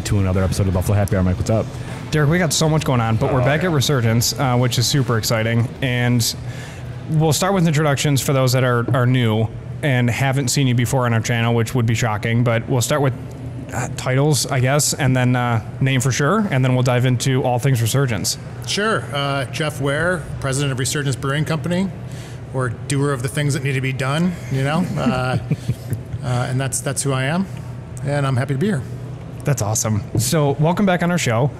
to another episode of Buffalo Happy Hour. Mike, what's up? Derek, we got so much going on, but we're back at Resurgence, which is super exciting. And we'll start with introductions for those that are new and haven't seen you before on our channel, which would be shocking. But we'll start with titles, I guess, and then name for sure, and then we'll dive into all things Resurgence. Sure. Jeff Ware, president of Resurgence Brewing Company, or doer of the things that need to be done, you know. And that's who I am, and I'm happy to be here. That's awesome. So welcome back on our show.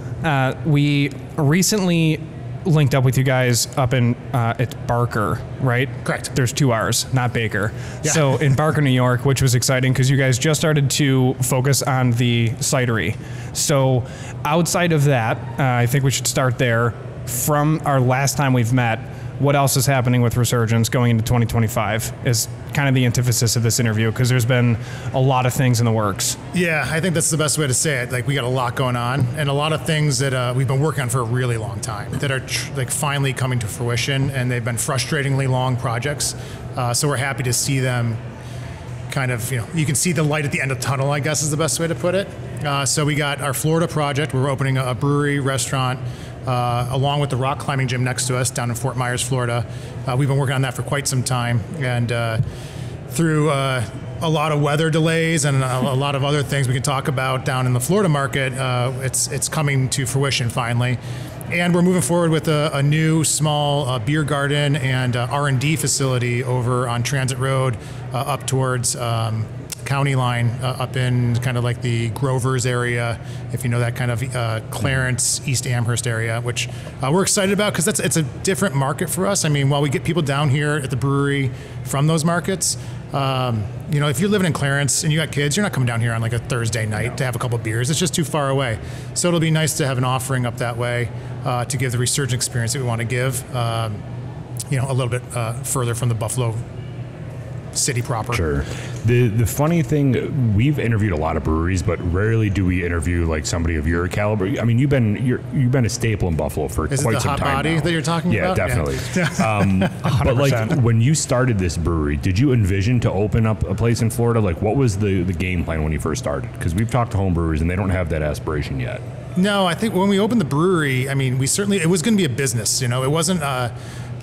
We recently linked up with you guys up in, it's Barker, right? Correct. There's 2 R's, not Baker. Yeah. So in Barker, New York, which was exciting because you guys just started to focus on the cidery. So outside of that, I think we should start there. From our last time we've met, what else is happening with Resurgence going into 2025 is kind of the antithesis of this interview, because there's been a lot of things in the works. Yeah, I think that's the best way to say it. Like, we got a lot going on, and a lot of things that we've been working on for a really long time that are like finally coming to fruition, and they've been frustratingly long projects. So we're happy to see them kind of, you know, you can see the light at the end of the tunnel, I guess is the best way to put it. So we got our Florida project. We're opening a brewery, restaurant, along with the rock climbing gym next to us down in Fort Myers, Florida. We've been working on that for quite some time, and through a lot of weather delays and a lot of other things we can talk about down in the Florida market, it's coming to fruition finally. And we're moving forward with a new small beer garden and R&D facility over on Transit Road up towards county line, up in kind of like the Grovers area, if you know that kind of Clarence, East Amherst area, which we're excited about because it's a different market for us. I mean, while we get people down here at the brewery from those markets, you know, if you're living in Clarence and you got kids, you're not coming down here on like a Thursday night to have a couple beers. It's just too far away. So it'll be nice to have an offering up that way to give the Resurgence experience that we want to give, you know, a little bit further from the Buffalo city proper. Sure. The funny thing, we've interviewed a lot of breweries, but rarely do we interview like somebody of your caliber. I mean, you've been a staple in Buffalo for quite some time now. Is it the hot body that you're talking about? Yeah, definitely. But like, when you started this brewery, did you envision to open up a place in Florida? Like, what was the game plan when you first started? Because we've talked to home brewers and they don't have that aspiration yet. No, I think when we opened the brewery, I mean, it was going to be a business. You know, it wasn't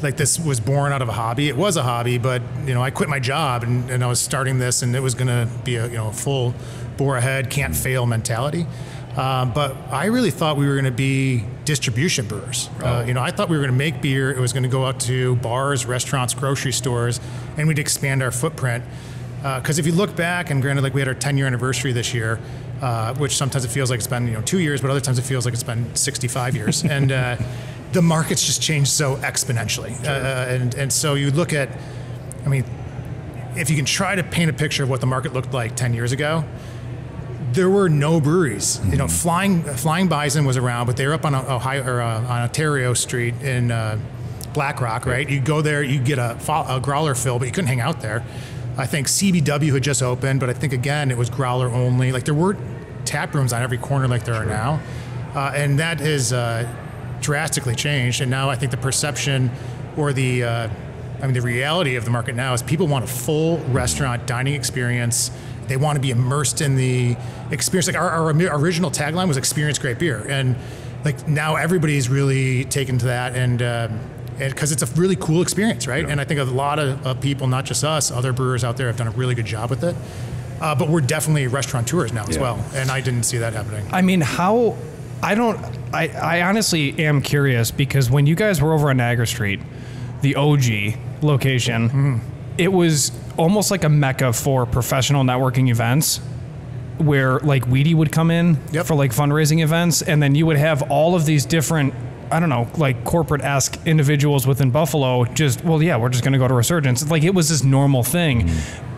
like this was born out of a hobby. It was a hobby, but you know, I quit my job and I was starting this, and it was going to be a, you know, full bore ahead, can't fail mentality. But I really thought we were going to be distribution brewers. You know, I thought we were going to make beer. It was going to go out to bars, restaurants, grocery stores, and we'd expand our footprint. Because if you look back, and granted, like we had our 10-year anniversary this year, which sometimes it feels like it's been, you know, 2 years, but other times it feels like it's been 65 years. And the market's just changed so exponentially. Sure. And so you look at, I mean, if you can try to paint a picture of what the market looked like 10 years ago, there were no breweries. Mm-hmm. You know, Flying Bison was around, but they were up on Ohio or on Ontario Street in Black Rock, right? You go there, you get a growler fill, but you couldn't hang out there. I think CBW had just opened, but I think again it was growler only. Like, there were tap rooms on every corner like there are now, and that is drastically changed. And now I think the perception or the the reality of the market now is people want a full restaurant dining experience. They want to be immersed in the experience. Like our original tagline was "Experience Great Beer," and like now everybody's really taken to that, and because it's a really cool experience, right? Yeah. And I think a lot of people, not just us, other brewers out there have done a really good job with it. But we're definitely restaurateurs now as well, and I didn't see that happening. I mean, I honestly am curious, because when you guys were over on Niagara Street, the OG location, it was almost like a mecca for professional networking events, where like Weedy would come in for like fundraising events, and then you would have all of these different, I don't know, like corporate-esque individuals within Buffalo just, well, yeah, we're just going to go to Resurgence. Like, it was this normal thing.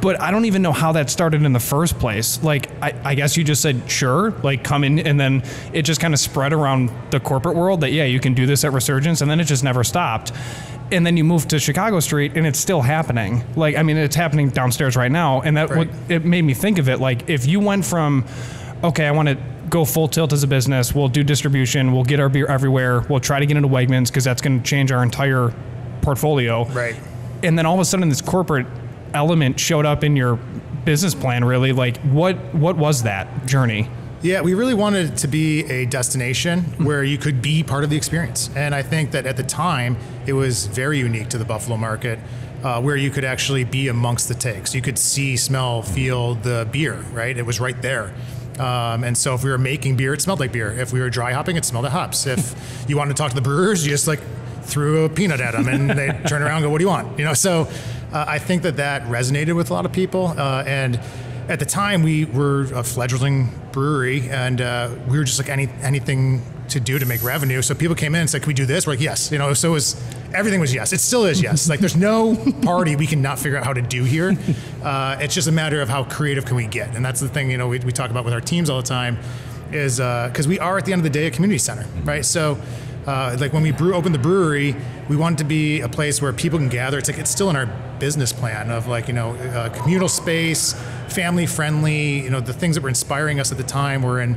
But I don't even know how that started in the first place. Like, I guess you just said, sure, like come in, and then it just kind of spread around the corporate world that, yeah, you can do this at Resurgence, and then it just never stopped. And then you moved to Chicago Street, and it's still happening. Like, I mean, it's happening downstairs right now. And that it made me think of it. Like, if you went from, okay, I want to go full tilt as a business, we'll do distribution, we'll get our beer everywhere, we'll try to get into Wegmans because that's going to change our entire portfolio. Right. And then all of a sudden this corporate element showed up in your business plan, really. Like, what was that journey? Yeah, we really wanted it to be a destination where you could be part of the experience. And I think that at the time, it was very unique to the Buffalo market, where you could actually be amongst the takes. You could see, smell, feel the beer, right? It was right there. And so if we were making beer, it smelled like beer. If we were dry hopping, it smelled of hops. If you wanted to talk to the brewers, you just like threw a peanut at them and they turn around and go, what do you want? You know, so I think that resonated with a lot of people. And at the time, we were a fledgling brewery, and we were just like anything to do to make revenue. So people came in and said, "Can we do this?" We're like, "Yes." You know, so everything was yes. It still is yes. Like, there's no party we cannot figure out how to do here. It's just a matter of how creative can we get, and that's the thing. You know, we talk about with our teams all the time, is because we are at the end of the day a community center, right? So. Like when we opened the brewery, we wanted to be a place where people can gather. It's like it's still in our business plan of like, you know, communal space, family friendly. You know, the things that were inspiring us at the time were in,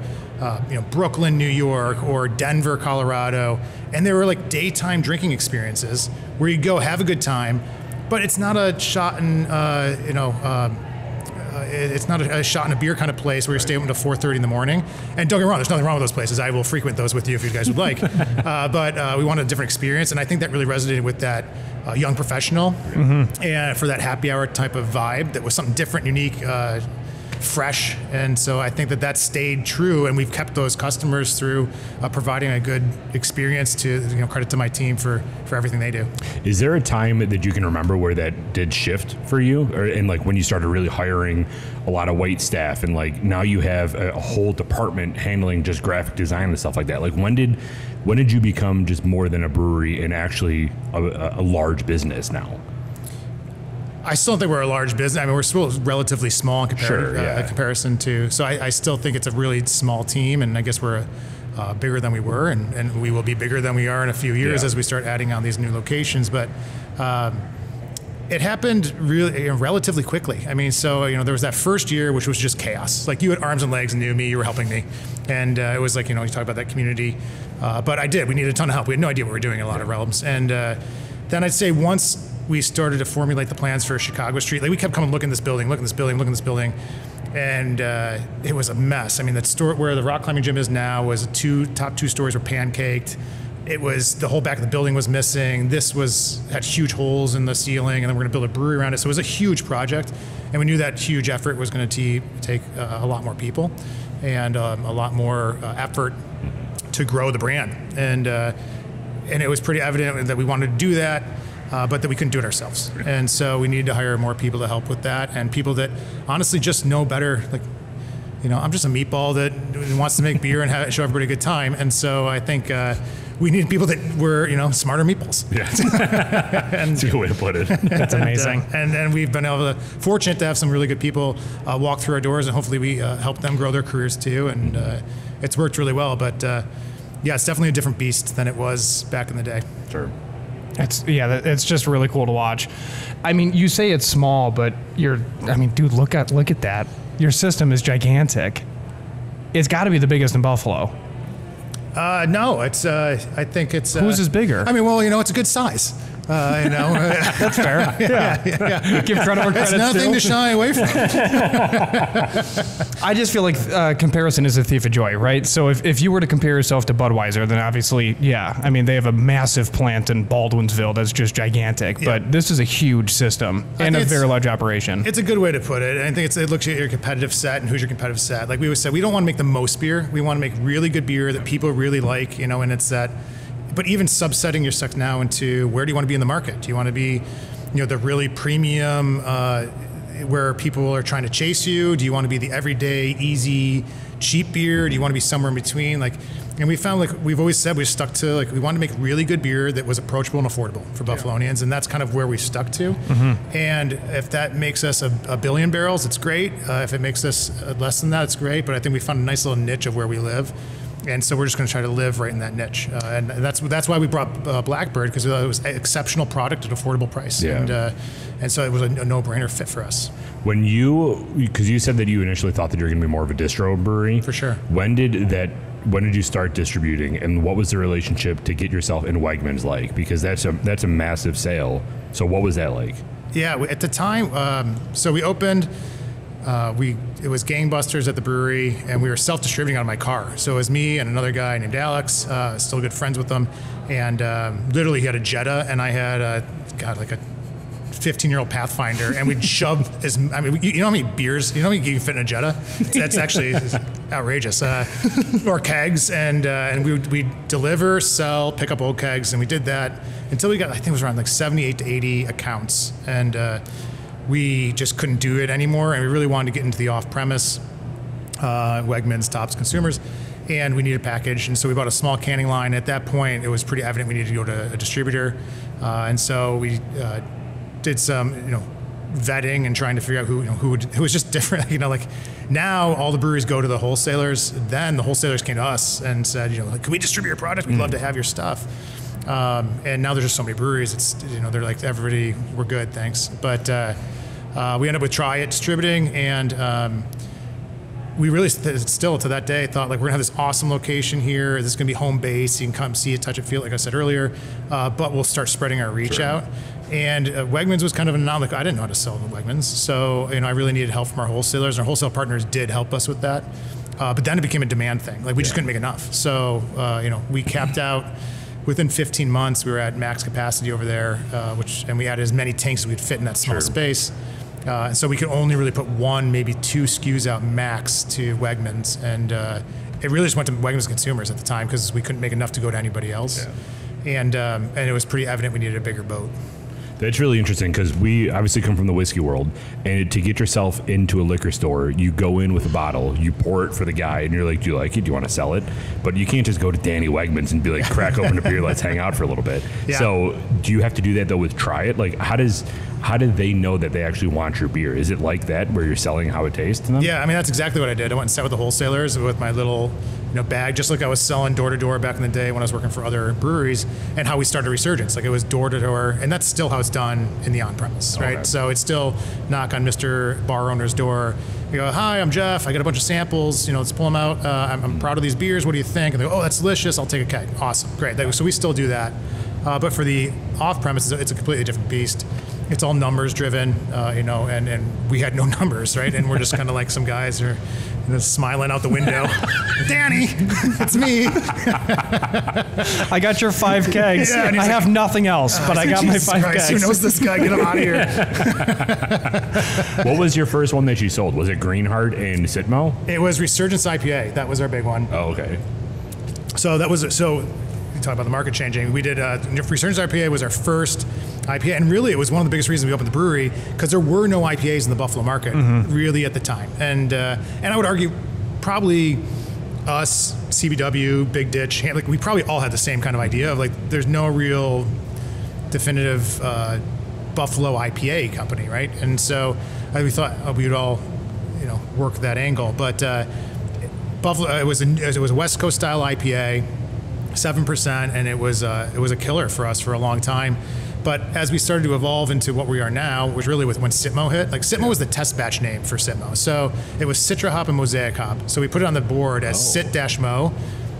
you know, Brooklyn, New York, or Denver, Colorado, and they were like daytime drinking experiences where you go have a good time, but it's not a shot in, you know. It's not a shot in a beer kind of place where you stay open until 4:30 in the morning. And don't get me wrong, there's nothing wrong with those places. I will frequent those with you if you guys would like. But we wanted a different experience, and I think that really resonated with that young professional, and for that happy hour type of vibe that was something different, unique, fresh. And so I think that stayed true, and we've kept those customers through providing a good experience. To, you know, credit to my team for everything they do. Is there a time that you can remember where that did shift for you, or and like when you started really hiring a lot of white staff, and like now you have a whole department handling just graphic design and stuff like that? Like when did you become just more than a brewery and actually a large business now? I still don't think we're a large business. I mean, we're still relatively small in comparison to. So I still think it's a really small team, and I guess we're bigger than we were, and we will be bigger than we are in a few years as we start adding on these new locations. But it happened really, you know, relatively quickly. I mean, so, you know, there was that first year, which was just chaos. Like, you had arms and legs and knew me, you were helping me. And it was like, you know, you talk about that community. But we needed a ton of help. We had no idea what we were doing in a lot of realms. And then I'd say once we started to formulate the plans for Chicago Street, like we kept coming, look in this building, and it was a mess. I mean, that store where the rock climbing gym is now was top two stories were pancaked. It was, the whole back of the building was missing. Had huge holes in the ceiling, and then we're going to build a brewery around it. So it was a huge project, and we knew that huge effort was going to take a lot more people and a lot more effort to grow the brand. And it was pretty evident that we wanted to do that. But that we couldn't do it ourselves. And so we needed to hire more people to help with that, and people that honestly just know better. Like, you know, I'm just a meatball that wants to make beer and show everybody a good time. And so I think we needed people that were, you know, smarter meatballs. Yeah. That's a good way to put it. That's amazing. And we've been fortunate to have some really good people walk through our doors, and hopefully we help them grow their careers too. And it's worked really well. But yeah, it's definitely a different beast than it was back in the day. Sure. It's just really cool to watch. I mean, you say it's small, but dude, look at that. Your system is gigantic. It's got to be the biggest in Buffalo. No, it's. I think it's. Whose is bigger? I mean, well, you know, it's a good size. You know, that's fair. Yeah. Give credit where credit's due. It's nothing to shy away from. I just feel like comparison is a thief of joy, right? So if you were to compare yourself to Budweiser, then obviously, I mean, they have a massive plant in Baldwinsville that's just gigantic. Yeah. But this is a huge system and a very large operation. It's a good way to put it. I think it looks at your competitive set and who's your competitive set. Like we always said, we don't want to make the most beer. We want to make really good beer that people really like, you know, and it's that. But even subsetting your stuff now into where do you want to be in the market? Do you want to be, you know, the really premium where people are trying to chase you? Do you want to be the everyday, easy, cheap beer? Do you want to be somewhere in between? Like, and we found, like we've always said, we stuck to, like, we wanted to make really good beer that was approachable and affordable for Buffalonians, and that's kind of where we stuck to. Mm-hmm. And if that makes us a billion barrels, it's great. If it makes us less than that, it's great. But I think we found a nice little niche of where we live. And so we're just going to try to live right in that niche, and that's why we brought Blackbird, because it was an exceptional product at affordable price, and so it was a no-brainer fit for us. Because you said that you initially thought that you were going to be more of a distro brewery. For sure. When did you start distributing, and what was the relationship to get yourself in Wegmans like? Because that's a massive sale. So what was that like? Yeah, at the time, so we opened it was gangbusters at the brewery, and we were self-distributing out of my car. So it was me and another guy named Alex, still good friends with them. And literally he had a Jetta and I had like a 15-year-old Pathfinder, and we'd shove you know how many beers, you know how many you can fit in a Jetta? That's actually outrageous. Or kegs, and we'd deliver, sell, pick up old kegs, and we did that until we got, I think it was around like 78 to 80 accounts. And we just couldn't do it anymore, and we really wanted to get into the off-premise, Wegmans, Tops, Consumers, and we needed a package. And so we bought a small canning line. At that point, it was pretty evident we needed to go to a distributor. And so we did some, vetting and trying to figure out who was just different. Like now all the breweries go to the wholesalers. Then the wholesalers came to us and said, can we distribute your product? We'd love to have your stuff. And now there's just so many breweries. It's, they're like, everybody, we're good, thanks. But we ended up with Try It Distributing, and we really still to that day thought like, we're gonna have this awesome location here. This is gonna be home base. You can come see it, touch it, feel it, like I said earlier, but we'll start spreading our reach out. And Wegmans was kind of an anomaly. I didn't know how to sell the Wegmans. So, I really needed help from our wholesalers. Our wholesale partners did help us with that. But then it became a demand thing. Like we just couldn't make enough. So, we capped out. Within 15 months, we were at max capacity over there, and we added as many tanks as we'd fit in that small space. So we could only really put one, maybe two SKUs out max to Wegmans. And it really just went to Wegmans consumers at the time because we couldn't make enough to go to anybody else. Yeah. And it was pretty evident we needed a bigger boat. That's really interesting because we obviously come from the whiskey world, and to get yourself into a liquor store, you go in with a bottle, you pour it for the guy, and you're like, do you like it? Do you want to sell it? But you can't just go to Danny Wegmans and be like, crack open a beer, let's hang out for a little bit. Yeah. So do you have to do that though with Try It? Like how do they know that they actually want your beer? Is it like that where you're selling how it tastes to them? Yeah, that's exactly what I did. I went and sat with the wholesalers with my little bag, just like I was selling door to door back in the day when I was working for other breweries, and how we started Resurgence. Like it was door to door, and that's still how it's done in the on-premise, right? So it's still knock on Mr. Bar owner's door. You go, hi, I'm Jeff. I got a bunch of samples. Let's pull them out. I'm proud of these beers. What do you think? And they go, oh, that's delicious. I'll take a keg. Awesome, great. So we still do that. But for the off-premise, it's a completely different beast. It's all numbers driven, and we had no numbers, right? And we're just kind of like some guys are smiling out the window. Danny, it's me. I got your 5 kegs. Yeah, I have nothing else, but I got my 5 kegs. Who knows this guy? Get him out of here. What was your first one that you sold? Was it Greenheart and Sitmo? It was Resurgence IPA. That was our big one. Oh, okay. So you talk about the market changing. We did Resurgence IPA was our first IPA, and really it was one of the biggest reasons we opened the brewery because there were no IPAs in the Buffalo market really at the time, and I would argue probably us, CBW, Big Ditch, like we probably all had the same kind of idea of like there's no real definitive Buffalo IPA company, right? And so we thought we would all work that angle, but Buffalo it was a West Coast style IPA. 7%, and it was a killer for us for a long time. But as we started to evolve into what we are now, was really when Sitmo hit. Like Sitmo was the test batch name for Sitmo. So it was Citra hop and Mosaic hop. So we put it on the board as Sit-Mo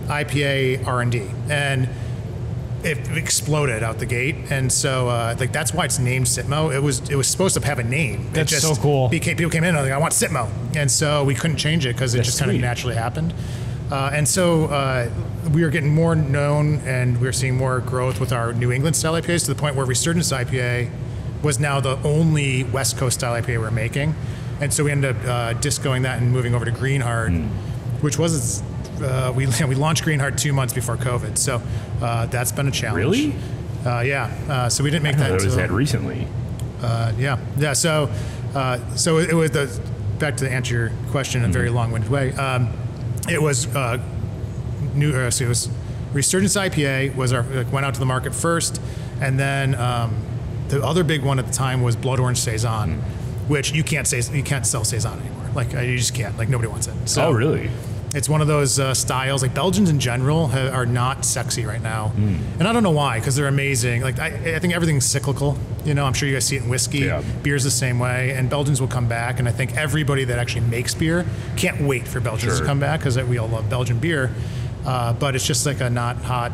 IPA R&D, and it exploded out the gate. And so that's why it's named Sitmo. It was supposed to have a name. That's so cool. People came in and like, I want Sitmo, and so we couldn't change it because it just kind of naturally happened. And so we were getting more known, and we were seeing more growth with our New England style IPAs to the point where Resurgence IPA was now the only West Coast style IPA we were making. And so we ended up discoing that and moving over to Greenheart, which was, we launched Greenheart 2 months before COVID. So that's been a challenge. Really? Yeah. So we didn't make that. It was that recently. Yeah. So it was back to answer your question in a very long-winded way. It was it was Resurgence IPA was went out to the market first, and then the other big one at the time was Blood Orange Saison, which you can't sell Saison anymore. Like you just can't. Like nobody wants it. So, oh, really? It's one of those styles. Like Belgians in general are not sexy right now, and I don't know why, because they're amazing. Like I think everything's cyclical. I'm sure you guys see it in whiskey. Yeah. Beer's the same way, and Belgians will come back. And I think everybody that actually makes beer can't wait for Belgians to come back because we all love Belgian beer. But it's just like a not hot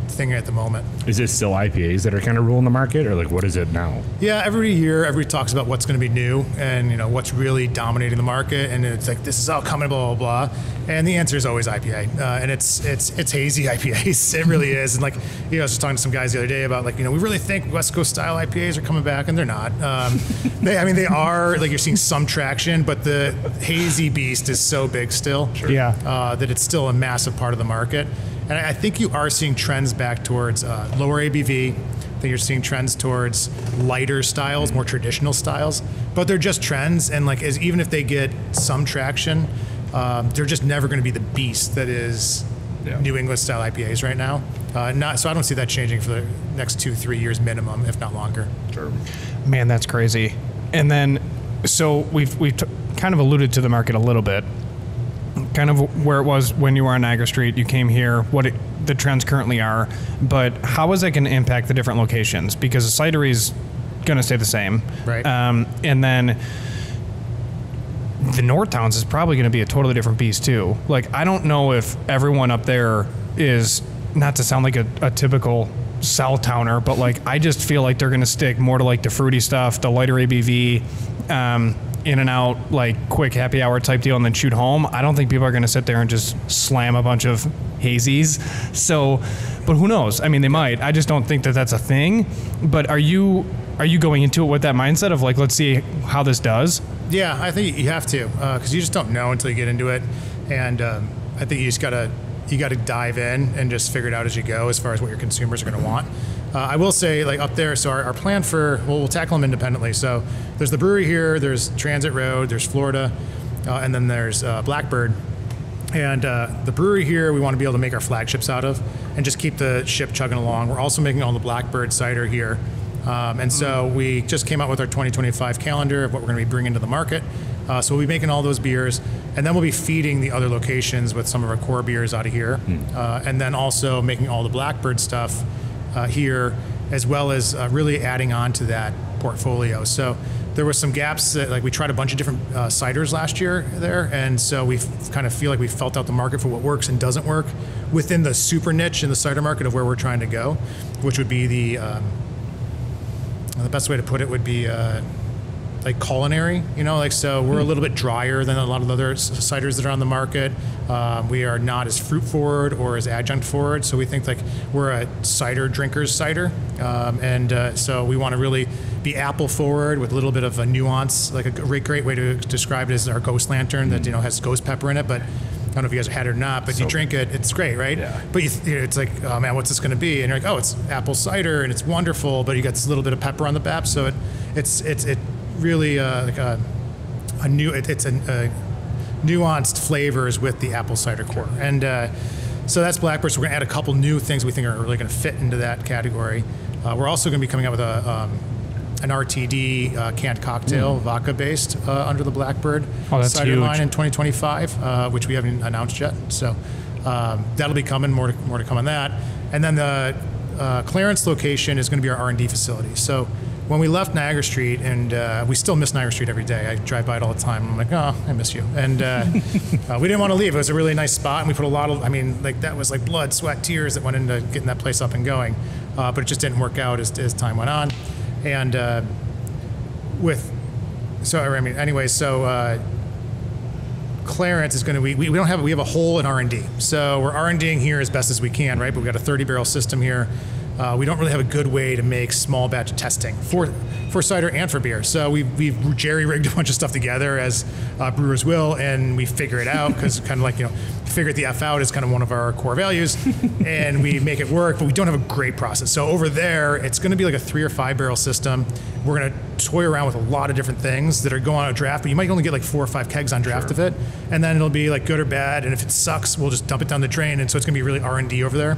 thing at the moment. Is it still IPAs that are kind of ruling the market, or like what is it now? Yeah, every year, everybody talks about what's going to be new and what's really dominating the market, and it's like this is all coming, blah blah blah. And the answer is always IPA, and it's hazy IPAs. It really is. And like I was just talking to some guys the other day about like we really think West Coast style IPAs are coming back, and they're not. They are, like, you're seeing some traction, but the hazy beast is so big still, that it's still a massive part of the market. And I think you are seeing trends back towards lower ABV. I think you're seeing trends towards lighter styles, more traditional styles, but they're just trends. And like, even if they get some traction, they're just never going to be the beast that is New England style IPAs right now. So I don't see that changing for the next 2-3 years minimum, if not longer. Sure. Man, that's crazy. And then, so we've kind of alluded to the market a little bit, kind of where it was when you were on Niagara Street, you came here, the trends currently are, but how is that going to impact the different locations? Because the cidery is going to stay the same. Right. And then the North Towns is probably going to be a totally different beast too. Like, I don't know if everyone up there is, not to sound like a typical South Towner, but like, I just feel like they're going to stick more to like the fruity stuff, the lighter ABV, in and out, like quick happy hour type deal, and then shoot home. I don't think people are going to sit there and just slam a bunch of hazies. So, but who knows? I mean, they might. I just don't think that that's a thing. But are you going into it with that mindset of like, let's see how this does? Yeah, I think you have to, because you just don't know until you get into it. And I think you just gotta dive in and just figure it out as you go, as far as what your consumers are going to want. I will say, like up there, so our plan we'll tackle them independently. So there's the brewery here, there's Transit Road, there's Florida, and then there's Blackbird. And the brewery here, we want to be able to make our flagships out of and just keep the ship chugging along. We're also making all the Blackbird cider here. And so we just came out with our 2025 calendar of what we're going to be bringing to the market. So we'll be making all those beers, and then we'll be feeding the other locations with some of our core beers out of here. And then also making all the Blackbird stuff here, as well as really adding on to that portfolio. So there were some gaps that, like, we tried a bunch of different ciders last year there, and so we kind of feel like we felt out the market for what works and doesn't work within the super niche in the cider market of where we're trying to go, which would be the best way to put it would be like culinary, so we're a little bit drier than a lot of the other ciders that are on the market. We are not as fruit forward or as adjunct forward, so we think like we're a cider drinker's cider, and so we want to really be apple forward with a little bit of a nuance. Like a great way to describe it is our Ghost Lantern that has ghost pepper in it, but I don't know if you guys have had it or not, but you drink it, it's great, right? Yeah. But it's like, oh man, what's this going to be? And you're like, oh, it's apple cider and it's wonderful, but you got this little bit of pepper on the back, so it's really like a nuanced flavors with the apple cider core. And so that's Blackbird. So we're going to add a couple new things we think are really going to fit into that category. We're also going to be coming out with an RTD canned cocktail, vodka-based, under the Blackbird cider line in 2025, which we haven't announced yet. So that'll be coming, more to come on that. And then the Clarence location is going to be our R&D facility. So when we left Niagara Street, and we still miss Niagara Street every day. I drive by it all the time. I'm like, oh, I miss you. And we didn't want to leave. It was a really nice spot, and we put a lot of, that was like blood, sweat, tears that went into getting that place up and going. But it just didn't work out as time went on. And Clarence is going to, we have a hole in R&D. So we're R&Ding here as best as we can, right? But we've got a 30-barrel system here. We don't really have a good way to make small batch testing for cider and for beer. So we've jerry-rigged a bunch of stuff together, as brewers will, and we figure it out, because kind of like, figure the F out is kind of one of our core values, and we make it work, but we don't have a great process. So over there, it's going to be like a 3 or 5 barrel system. We're going to toy around with a lot of different things that are going on a draft, but you might only get like 4 or 5 kegs on draft of it, and then it'll be like good or bad, and if it sucks, we'll just dump it down the drain. And so it's going to be really R&D over there,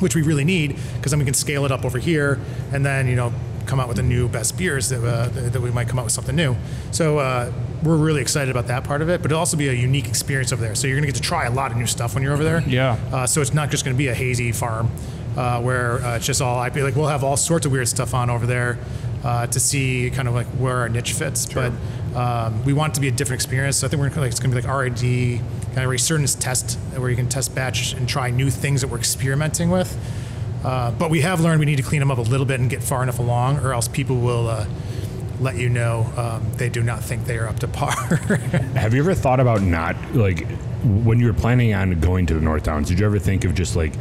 which we really need, because then we can scale it up over here, and then come out with the new best beers that we might come out with something new. So we're really excited about that part of it, but it'll also be a unique experience over there. So you're going to get to try a lot of new stuff when you're over there. Yeah. So it's not just going to be a hazy farm where it's just all IP. Like, we'll have all sorts of weird stuff on over there to see kind of like where our niche fits. Sure. But we want it to be a different experience. So I think it's going to be like R&D, kind of Resurgence test, where you can test batch and try new things that we're experimenting with. But we have learned we need to clean them up a little bit and get far enough along, or else people will let you know they do not think they are up to par. Have you ever thought about not, like, when you were planning on going to the North Downs, did you ever think of just like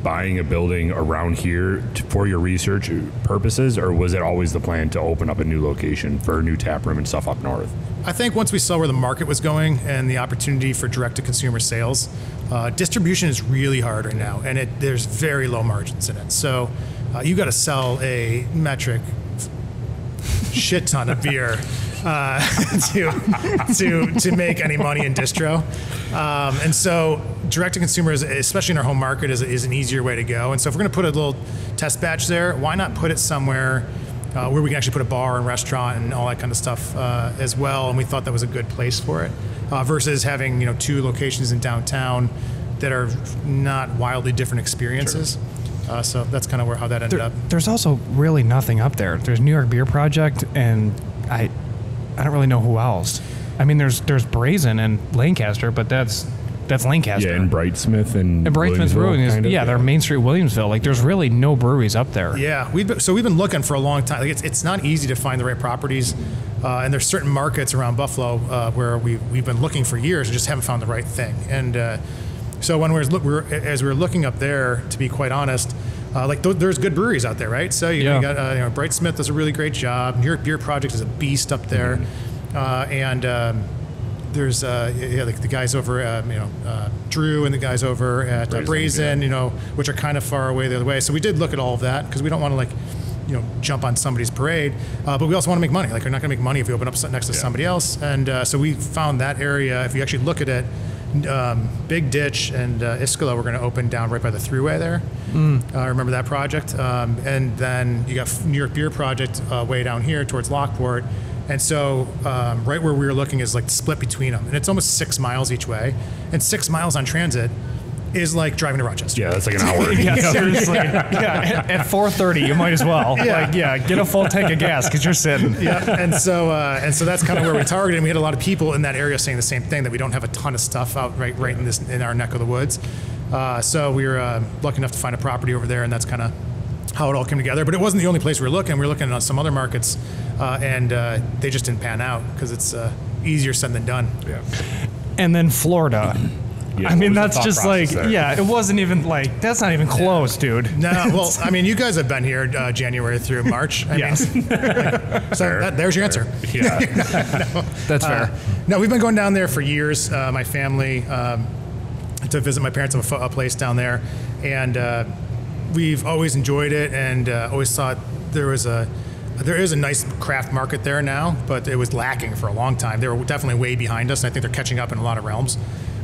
buying a building around here for your research purposes, or was it always the plan to open up a new location for a new tap room and stuff up north? I think once we saw where the market was going and the opportunity for direct-to-consumer sales, distribution is really hard right now, and there's very low margins in it. So you got to sell a metric shit ton of beer to make any money in distro, and so direct-to-consumer, especially in our home market, is an easier way to go. And so if we're going to put a little test batch there, why not put it somewhere where we can actually put a bar and restaurant and all that kind of stuff as well? And we thought that was a good place for it, versus having 2 locations in downtown that are not wildly different experiences. Sure. So that's kind of how that ended up. There's also really nothing up there. There's New York Beer Project, and I don't really know who else. I mean, there's Brazen and Lancaster, but that's Lancaster. Yeah, and Brightsmith and Brightsmith Brewing is they're Main Street Williamsville. Like, there's really no breweries up there. Yeah, we've been looking for a long time. Like, it's not easy to find the right properties, and there's certain markets around Buffalo where we've been looking for years and just haven't found the right thing. And so when as we're looking up there, to be quite honest, there's good breweries out there, right? So you got Brightsmith does a really great job. New York Beer Project is a beast up there, and there's the guys over Drew and the guys over at Brazen, which are kind of far away the other way. So we did look at all of that because we don't want to jump on somebody's parade, but we also want to make money. Like, we're not going to make money if we open up next to somebody else. And so we found that area. If you actually look at it, Big Ditch and Iskala we're going to open down right by the thruway there. I remember that project. And then you got New York Beer Project way down here towards Lockport. And so right where we were looking is like split between them. And it's almost 6 miles each way. And 6 miles on transit is like driving to Rochester. Yeah, that's like an hour. Seriously. At 4:30, you might as well. Get a full tank of gas because you're sitting. Yeah, and so that's kind of where we targeted. And we had a lot of people in that area saying the same thing, that we don't have a ton of stuff out right in our neck of the woods. So we were lucky enough to find a property over there, and that's kind of how it all came together. But it wasn't the only place we were looking. We were looking at some other markets, and they just didn't pan out because it's easier said than done. Yeah. And then Florida. Yeah, I mean, that's just like, there? it wasn't even like, that's not even close, dude. No, well, I mean, you guys have been here January through March. I mean, so there's your answer. Yeah. That's fair. No, we've been going down there for years. My family, to visit my parents have a place down there, and we've always enjoyed it, and always thought there is a nice craft market there now, but it was lacking for a long time. They were definitely way behind us, and I think they're catching up in a lot of realms.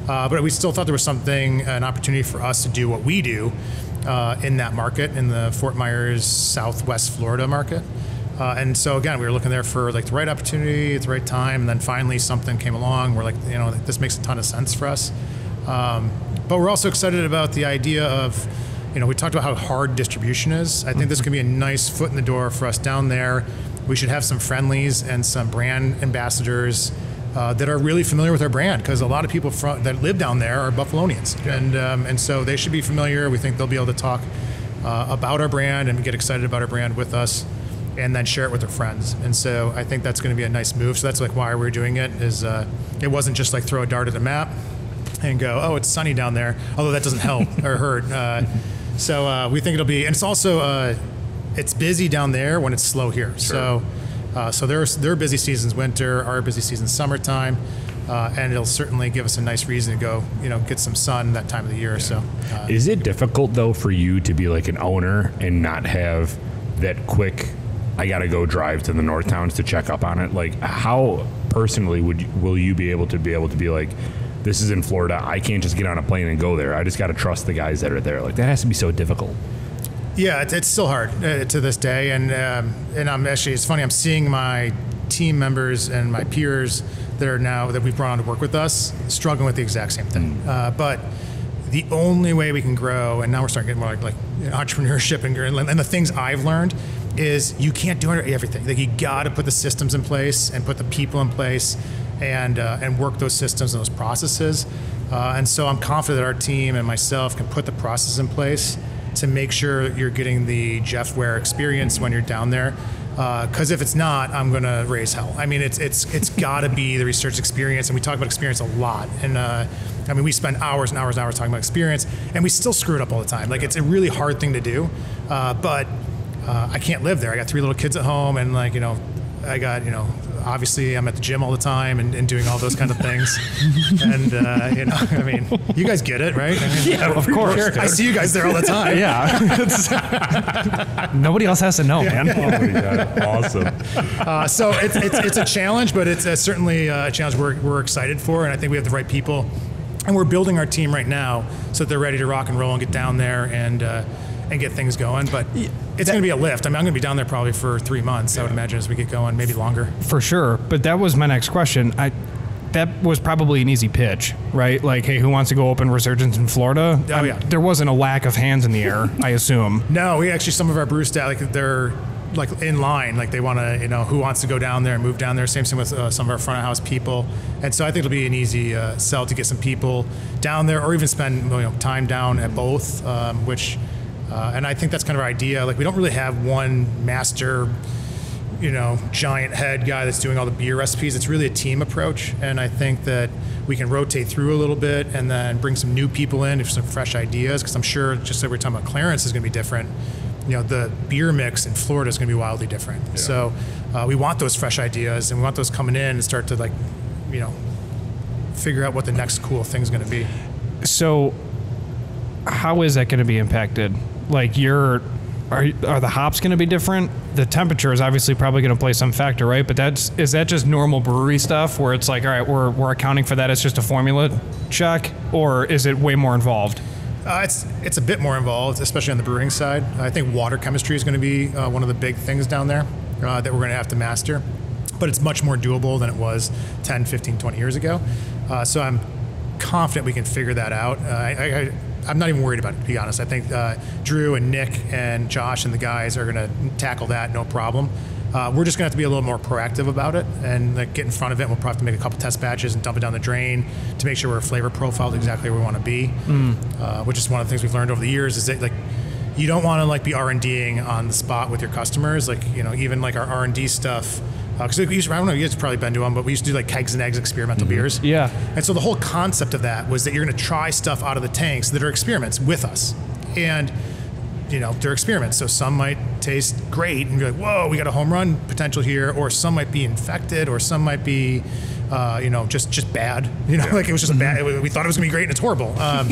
But we still thought there was an opportunity for us to do what we do in that market, in the Fort Myers, Southwest Florida market. And so again, we were looking there for like the right opportunity at the right time, and then finally something came along. We're like, this makes a ton of sense for us. But we're also excited about the idea of, we talked about how hard distribution is. I think this could be a nice foot in the door for us down there. We should have some friendlies and some brand ambassadors that are really familiar with our brand, because a lot of people that live down there are Buffalonians, and so they should be familiar. We think they'll be able to talk about our brand and get excited about our brand with us, and then share it with their friends. And so I think that's going to be a nice move. So that's like why we're doing it. Is it wasn't just like throw a dart at a map and go, oh, it's sunny down there, although that doesn't help or hurt. So we think it'll be, and it's also it's busy down there when it's slow here. Sure. So their busy season's winter, our busy season's summertime, and it'll certainly give us a nice reason to go, get some sun that time of the year. Yeah. So, is it difficult though for you to be like an owner and not have that quick, I got to go drive to the North Towns to check up on it? Like, how personally will you be able to be like, this is in Florida, I can't just get on a plane and go there. I just got to trust the guys that are there. Like, that has to be so difficult. Yeah, it's still hard to this day, and I'm actually, it's funny, I'm seeing my team members and my peers that we've brought on to work with us struggling with the exact same thing. But the only way we can grow, and now we're starting to get more like entrepreneurship and the things I've learned is you can't do everything. Like, you got to put the systems in place and put the people in place and work those systems and those processes. And so I'm confident that our team and myself can put the process in place to make sure you're getting the Jeff Ware experience when you're down there. Because if it's not, I'm going to raise hell. I mean, it's got to be the research experience, and we talk about experience a lot. And I mean, we spend hours and hours and hours talking about experience, and we still screw it up all the time. Like, it's a really hard thing to do, but I can't live there. I got 3 little kids at home, and like, you know, I got, you know, obviously I'm at the gym all the time and doing all those kind of things. And, you know, I mean, you guys get it, right? I mean, Yeah, of course. I see you guys there all the time. Yeah. Nobody else has to know, man. Oh my God, awesome. So it's a challenge, but it's certainly a challenge we're excited for, and I think we have the right people. And we're building our team right now so that they're ready to rock and roll and get down there and get things going. But it's going to be a lift. I mean, I'm going to be down there probably for 3 months, I would imagine, as we get going, maybe longer. For sure. But that was my next question. That was probably an easy pitch, right? Like, hey, who wants to go open Resurgence in Florida? Oh, yeah. There wasn't a lack of hands in the air, I assume. No, we actually, some of our brew staff, like, they're like in line, like they want to, you know, who wants to go down there and move down there. Same thing with some of our front of house people. And so I think it'll be an easy sell to get some people down there, or even spend, you know, time down at both, and I think that's kind of our idea. Like, we don't really have one master, you know, giant head guy that's doing all the beer recipes. It's really a team approach, and I think that we can rotate through a little bit and then bring some new people in with some fresh ideas, because I'm sure, just like we're talking about, Clarence is going to be different. You know, the beer mix in Florida is going to be wildly different. Yeah. So we want those fresh ideas, and we want those coming in and start to, like, you know, figure out what the next cool thing's going to be. So how is that going to be impacted? Like, are the hops going to be different? The temperature is obviously probably going to play some factor, right? But is that just normal brewery stuff where it's like, all right, we're accounting for that, it's just a formula check, or is it way more involved? It's a bit more involved, especially on the brewing side. I think water chemistry is going to be one of the big things down there that we're going to have to master. But it's much more doable than it was 10, 15, 20 years ago. So I'm confident we can figure that out. I'm not even worried about it, to be honest. I think Drew and Nick and Josh and the guys are going to tackle that, no problem. We're just going to have to be a little more proactive about it and, like, get in front of it. We'll probably have to make a couple test batches and dump it down the drain to make sure we're flavor profiled exactly where we want to be, which is one of the things we've learned over the years, is that, like, you don't want to, like, be R&Ding on the spot with your customers. Like, you know, even like our R&D stuff, because I don't know, you guys have probably been to them, but we used to do like kegs and eggs experimental beers. Yeah. And so the whole concept of that was that you're going to try stuff out of the tanks that are experiments with us. And, you know, they're experiments. So some might taste great and you're like, whoa, we got a home run potential here. Or some might be infected, or some might be, you know, just bad. You know, like it was just a bad, we thought it was going to be great and it's horrible. But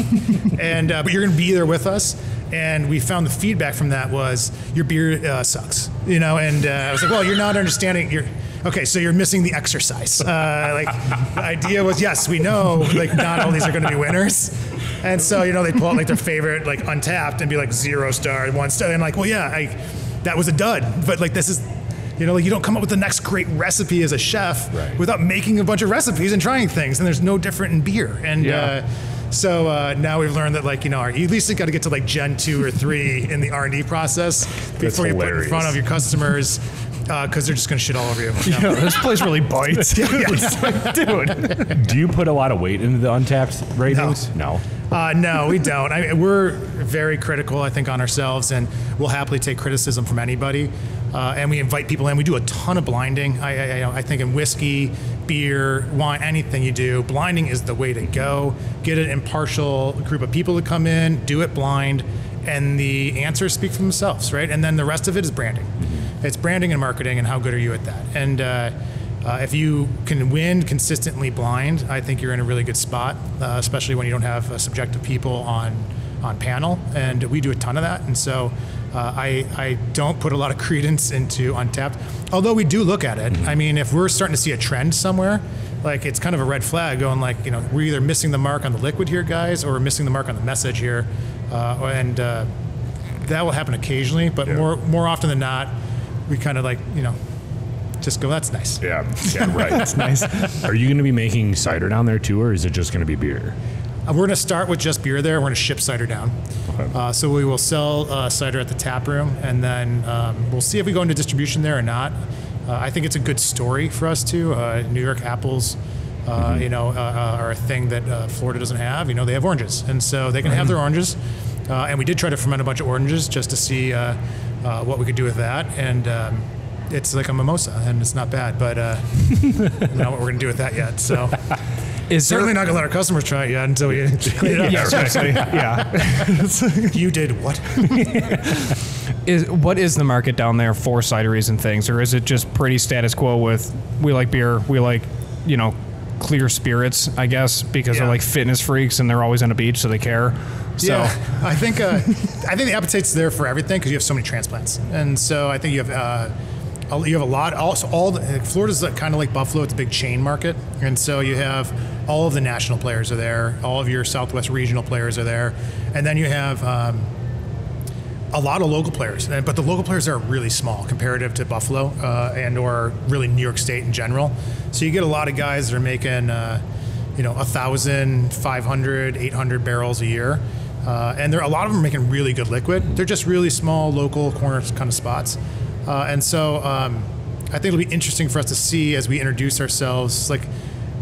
you're going to be there with us. And we found the feedback from that was, your beer sucks, you know. And I was like, well, you're not understanding. Okay, so you're missing the exercise. Like, the idea was, yes, we know, like, not all these are going to be winners. And so, you know, they pull out like their favorite, like, Untapped, and be like 0 star, 1 star, and like, well, yeah, that was a dud. But like, this is, you know, like, you don't come up with the next great recipe as a chef without making a bunch of recipes and trying things. And there's no different in beer. And so now we've learned that, like, you know, you at least got to get to like Gen 2 or 3 in the R&D process before you put it in front of your customers, because they're just going to shit all over you. Yeah, this place really bites. Dude. Do you put a lot of weight into the Untapped ratings? No. No, we don't. I mean, we're very critical, I think, on ourselves, and we'll happily take criticism from anybody. And we invite people in. We do a ton of blinding. I think in whiskey, beer, wine, anything you do, blinding is the way to go. Get an impartial group of people to come in, do it blind, and the answers speak for themselves, right? And then the rest of it is branding. It's branding and marketing, and how good are you at that? And if you can win consistently blind, I think you're in a really good spot, especially when you don't have subjective people on panel. And we do a ton of that. And so I don't put a lot of credence into Untapped, although we do look at it. I mean, if we're starting to see a trend somewhere, like, it's kind of a red flag going, like, you know, we're either missing the mark on the liquid here, guys, or we're missing the mark on the message here. And that will happen occasionally, but more often than not, we kind of, like, you know, just go, that's nice. Yeah, right. That's nice. Are you going to be making cider down there too, or is it just going to be beer? We're going to start with just beer there. We're going to ship cider down. Okay. So we will sell cider at the tap room, and then we'll see if we go into distribution there or not. I think it's a good story for us too. New York apples, you know, are a thing that Florida doesn't have. You know, they have oranges, and so they can have their oranges. And we did try to ferment a bunch of oranges just to see what we could do with that. And it's like a mimosa, and it's not bad, but I don't know what we're going to do with that yet. So certainly not going to let our customers try it yet until we clean it up. Yeah. You did what? What is the market down there for cideries and things, or is it just pretty status quo with we like beer, we like, clear spirits, I guess, because they're like fitness freaks and they're always on a beach, so they care. So yeah, I think the appetite's there for everything because you have so many transplants, and so I think you have a lot. Also, Florida's kind of like Buffalo; it's a big chain market, and so you have all of the national players are there, all of your Southwest regional players are there, and then you have a lot of local players. But the local players are really small comparative to Buffalo and or really New York State in general. So you get a lot of guys that are making 1,000, 500, 800 barrels a year. And a lot of them are making really good liquid. They're just really small, local corner kind of spots. And so I think it'll be interesting for us to see as we introduce ourselves. Like,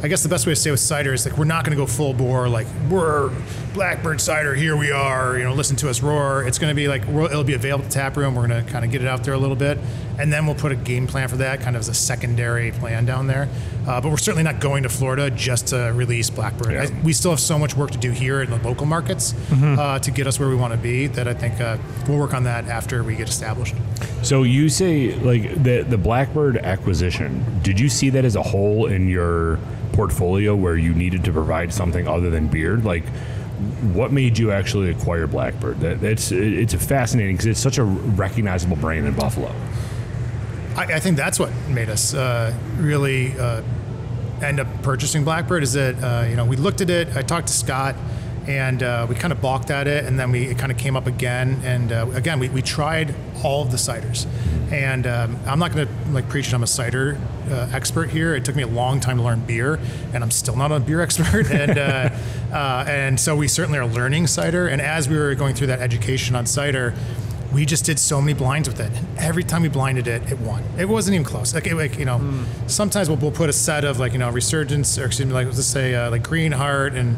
I guess the best way to say with cider is like we're not going to go full bore. Like we're Blackbird cider. Here we are. Listen to us roar. It's going to be like it'll be available to tap room. We're going to kind of get it out there a little bit, and then we'll put a game plan for that, kind of as a secondary plan down there. But we're certainly not going to Florida just to release Blackbird. Yeah. We still have so much work to do here in the local markets to get us where we want to be. That I think we'll work on that after we get established. So you say like the Blackbird acquisition. Did you see that as a whole in your portfolio where you needed to provide something other than beer? Like, what made you actually acquire Blackbird? It's fascinating because it's such a recognizable brand in Buffalo. I think that's what made us really end up purchasing Blackbird. Is that we looked at it. I talked to Scott, and we kind of balked at it, and then it kind of came up again. And again, we tried all of the ciders, and I'm not going to preach that I'm a cider expert here. It took me a long time to learn beer, and I'm still not a beer expert. And so we certainly are learning cider. And as we were going through that education on cider, we just did so many blinds with it, and every time we blinded it, it won. It wasn't even close. Sometimes we'll put a set of Resurgence, or excuse me, let's say Green Heart and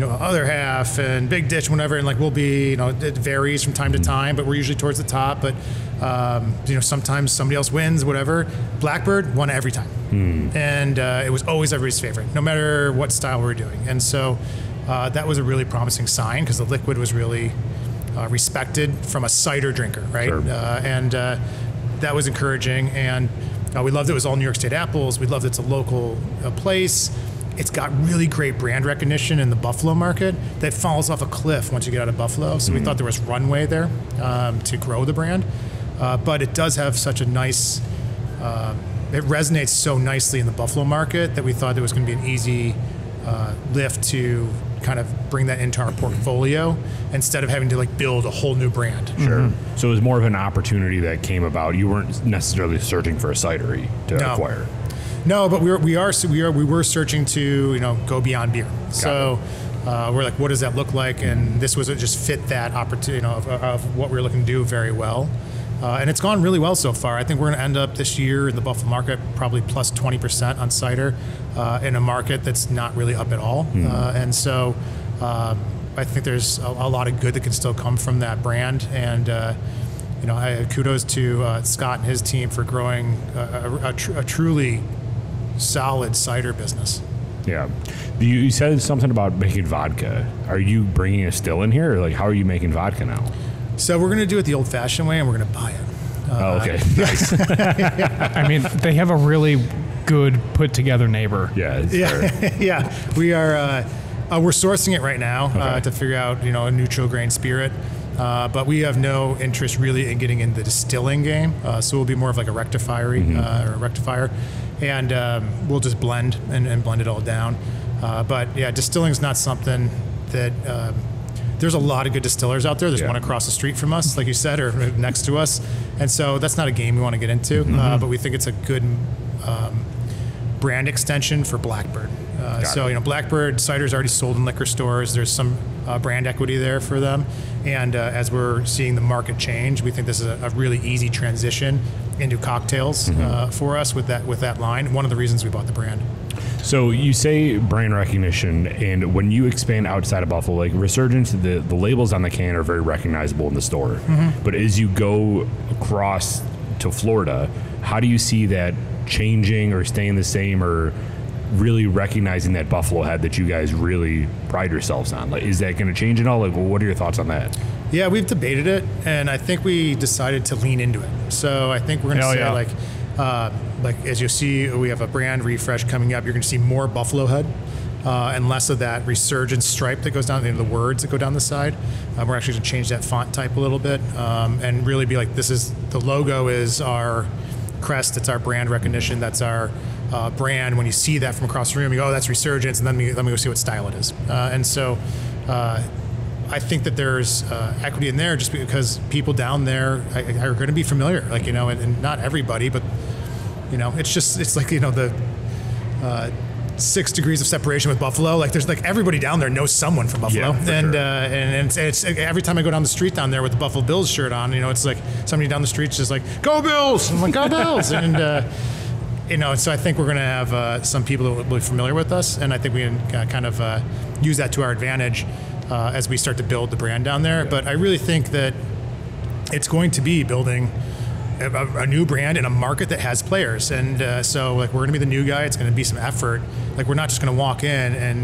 Other Half and Big Ditch, whatever, and we'll be it varies from time to time, but we're usually towards the top. But sometimes somebody else wins, whatever. Blackbird won every time, and it was always everybody's favorite, no matter what style we were doing. And so that was a really promising sign because the liquid was really respected from a cider drinker, right? Sure. And that was encouraging. And we loved it was all New York State apples. We loved it's a local place. It's got really great brand recognition in the Buffalo market that falls off a cliff once you get out of Buffalo. So we thought there was runway there to grow the brand. But it does have such a nice, it resonates so nicely in the Buffalo market that we thought it was going to be an easy lift to kind of bring that into our portfolio instead of having to build a whole new brand. Sure. So it was more of an opportunity that came about. You weren't necessarily searching for a cidery to acquire. No, but we were searching to go beyond beer. So we're like, what does that look like? And this was just fit that opportunity of what we were looking to do very well. And it's gone really well so far. I think we're going to end up this year in the Buffalo market probably plus 20% on cider in a market that's not really up at all. And so I think there's a lot of good that can still come from that brand. And kudos to Scott and his team for growing a truly solid cider business. Yeah. You said something about making vodka. Are you bringing a still in here, or how are you making vodka now? So we're going to do it the old-fashioned way, and we're going to buy it. Okay. Nice. I mean, they have a really good put-together neighbor. Yeah. Yeah. We are. We're sourcing it right now to figure out a neutral grain spirit. But we have no interest really in getting in the distilling game. So we'll be more of like a rectifier, and we'll just blend and blend it all down. But yeah, distilling is not something that. There's a lot of good distillers out there. There's one across the street from us, like you said, or next to us. And so that's not a game we want to get into, but we think it's a good brand extension for Blackbird. So, Blackbird cider is already sold in liquor stores. There's some brand equity there for them. And as we're seeing the market change, we think this is a really easy transition into cocktails for us with that line. One of the reasons we bought the brand. So you say brand recognition, and when you expand outside of Buffalo, like Resurgence, the labels on the can are very recognizable in the store. But as you go across to Florida, how do you see that changing or staying the same, or really recognizing that Buffalo head that you guys really pride yourselves on? Like, is that going to change at all? Like, what are your thoughts on that? Yeah, we've debated it, and I think we decided to lean into it. So I think we're going to say like as you see, we have a brand refresh coming up. You're going to see more Buffalo head and less of that Resurgence stripe that goes down, the words that go down the side. We're actually going to change that font type a little bit and really be like, the logo is our crest. It's our brand recognition. That's our brand. When you see that from across the room, you go, oh, that's Resurgence, and then let me go see what style it is. And so I think that there's equity in there just because people down there are going to be familiar, like, and not everybody, but, it's like, the 6 degrees of separation with Buffalo. Like, there's like everybody down there knows someone from Buffalo. Yeah, and it's every time I go down the street down there with the Buffalo Bills shirt on, it's like somebody down the street's just like, go Bills! I'm like, go Bills! And, so I think we're going to have some people that will be familiar with us, and I think we can kind of use that to our advantage as we start to build the brand down there. But I really think that it's going to be building a new brand in a market that has players. And so like, we're going to be the new guy. It's going to be some effort. Like, we're not just going to walk in and,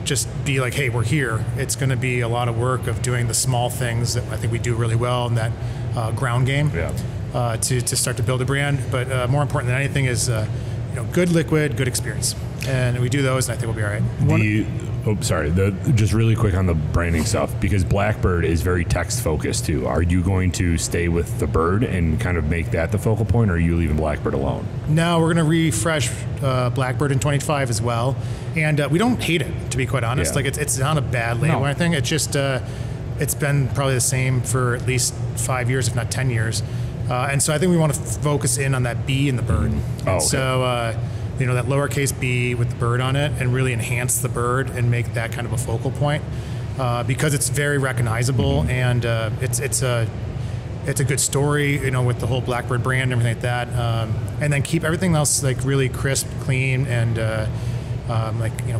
just be like, hey, we're here. It's going to be a lot of work of doing the small things that I think we do really well in that ground game to start to build a brand. But more important than anything is, good liquid, good experience. And we do those, and I think we'll be all right. Just really quick on the branding stuff, because Blackbird is very text focused too. Are you going to stay with the bird and kind of make that the focal point, or are you leaving Blackbird alone? No, we're going to refresh Blackbird in 25 as well. And we don't hate it, to be quite honest. Like, it's not a bad label or anything. It's just, it's been probably the same for at least 5 years, if not 10 years. And so I think we want to focus in on that B in the bird. So, that lowercase b with the bird on it, and really enhance the bird and make that kind of a focal point because it's very recognizable and it's a good story, with the whole Blackbird brand and everything like that. And then keep everything else like really crisp, clean, and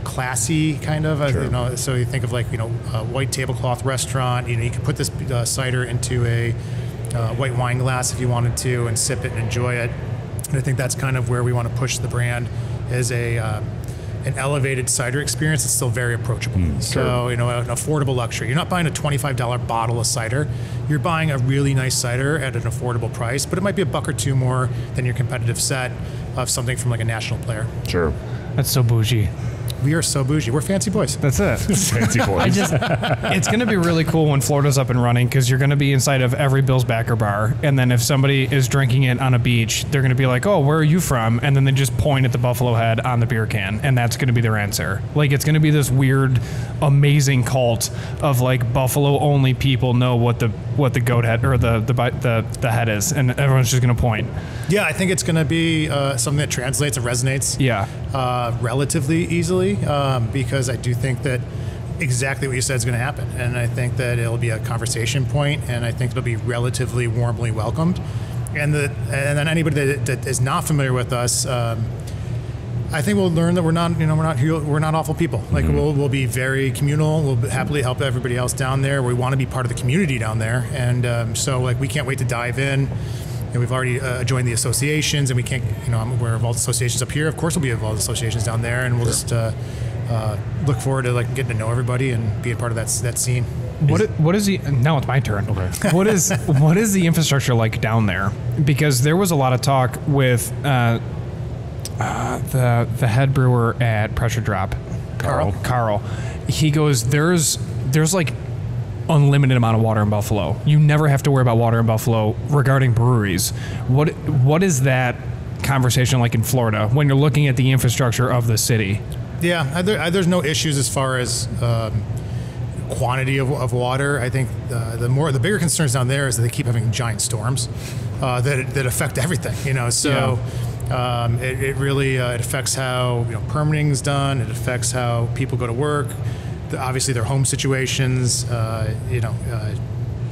classy kind of. Sure. So you think of like, a white tablecloth restaurant. You could put this cider into a white wine glass if you wanted to, and sip it and enjoy it. And I think that's kind of where we want to push the brand as an elevated cider experience that's still very approachable. So, an affordable luxury. You're not buying a $25 bottle of cider. You're buying a really nice cider at an affordable price, but it might be $1 or $2 more than your competitive set of something from like a national player. Sure. That's so bougie. We are so bougie. We're fancy boys. That's it. Fancy boys. It's going to be really cool when Florida's up and running, because you're going to be inside of every Bill's backer bar. And then if somebody is drinking it on a beach, they're going to be like, oh, where are you from? And then they just point at the Buffalo head on the beer can. And that's going to be their answer. Like, it's going to be this weird, amazing cult of like Buffalo only people know what the goat head or the head is. And everyone's just going to point. Yeah, I think it's going to be something that translates and resonates relatively easily. Because I do think that exactly what you said is going to happen, and I think that it'll be a conversation point, and I think it'll be relatively warmly welcomed. And then anybody that is not familiar with us, I think we'll learn that we're not awful people. Like, we'll be very communal. We'll happily help everybody else down there. We want to be part of the community down there, and so like, we can't wait to dive in. And we've already joined the associations, and we can't, I'm aware of all the associations up here. Of course, we'll be involved in associations down there, and we'll just look forward to like getting to know everybody and being part of that scene. What is the? Now it's my turn. Okay. What is the infrastructure like down there? Because there was a lot of talk with the head brewer at Pressure Drop, Carl. He goes, there's like unlimited amount of water in Buffalo. You never have to worry about water in Buffalo regarding breweries. What is that conversation like in Florida when you're looking at the infrastructure of the city? Yeah, there's no issues as far as quantity of water. I think the bigger concerns down there is that they keep having giant storms that affect everything. So. Yeah. It really affects how permitting is done. It affects how people go to work. Obviously, their home situations.